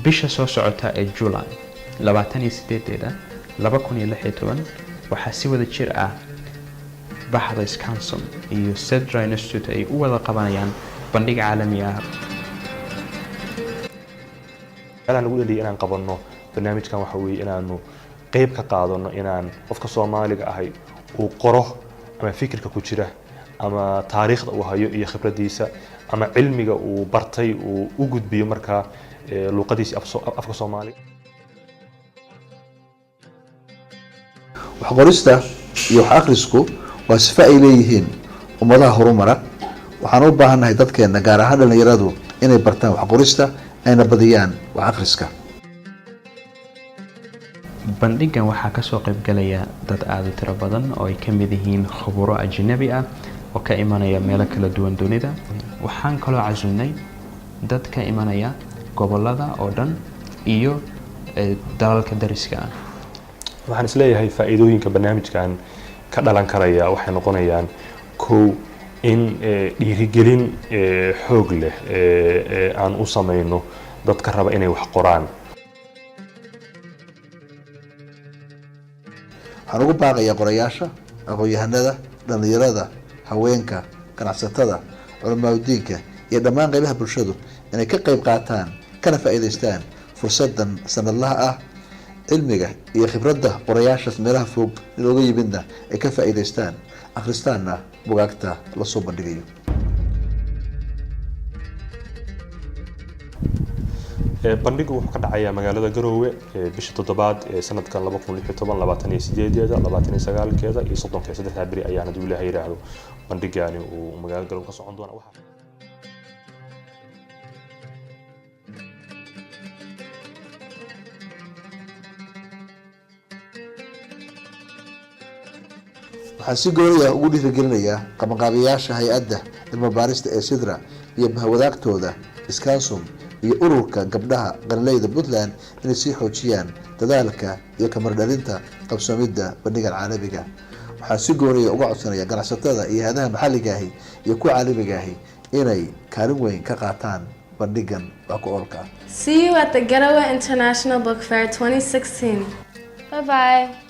bisha soo socota ee July 28 2016 waxaa si wada jir ah baxda Wisconsin iyo Cedar Institute ay u wada qabanayaan bandhig caalami ah. أنا أقول لي أنا قبلنا برنامج كان وحوي إنه قيب كقاعدنا إن قفك الصومالي أهي وقره أما فكر ككوتشرة أما تاريخ وهاي خبرة ديسة أما علمي وبرتي ووجود بيمركا لقديس أفك الصومالي. وحقرسته يحقرسكو وصفاء إليهن ومضى هرمرة وحنوبها أنها تذكر نجارة هذا اللي يرادو إنه برتان وحقرسته أنا بديان وعقرسك. bandhigan waxaa ka soo qayb galaya dad aad u tiro badan oo ay kamid yihiin khubaro ajnabi ah oo ka imanaya meelo kala duwan dunida. waxaan kaloo casuunay dad ka imanaya gobolada oo dhan iyo dalalka dariska ah. waxaan isleeyahay faa'iidooyinka barnaamijkan ka dhalan karaya waxay noqonayaan kow in dhiirigelin xoog leh aan u sameeyno dadka raba inay wax qoraan. waxaan ugu baaqayaa qorayaasha aqoon-yahanada dhalinyarada haweenka ganacsatada culimada iyo dhammaan qaybaha bulshadu inay ka qayb qaataan kana faa'iideystaan fursadan sanadlaha ah cilmiga iyo khibradda qorayaashaas meelaha fog looga yimidna ay ka faa'iideystaan akhristaanna bugaagta la soo bandhigayo. bandhigu wuxuu ka dhacayaa magaalada Garowe bisha 7aad ee sanadkan 2016 29keeda iyo 30 bari ayaana dib loo yiraahdo bandhigani uu magaalada Garowe ka socon doona. waxaan si gooni ah ugu dhiirigelinayaa qabanqaabiyaasha hay-adda cilmi baarista ee Sidra iyo bahwadaagtooda Wisconsin iyo ururka gabdhaha qalinleyda Puntland inay sii xoojiyaan dadaalka iyo kamar dhalinta qabsoomidda bandhigan caalamiga. waxaan si gooni ah uga codsanayaa ganacsatada iyo hay'adaha maxalliga ah iyo kuwa caalamiga ah inay kaalin weyn ka qaataan bandhigan wax ku oolka. See you at the Garowe International Book Fair 2016. Bye bye.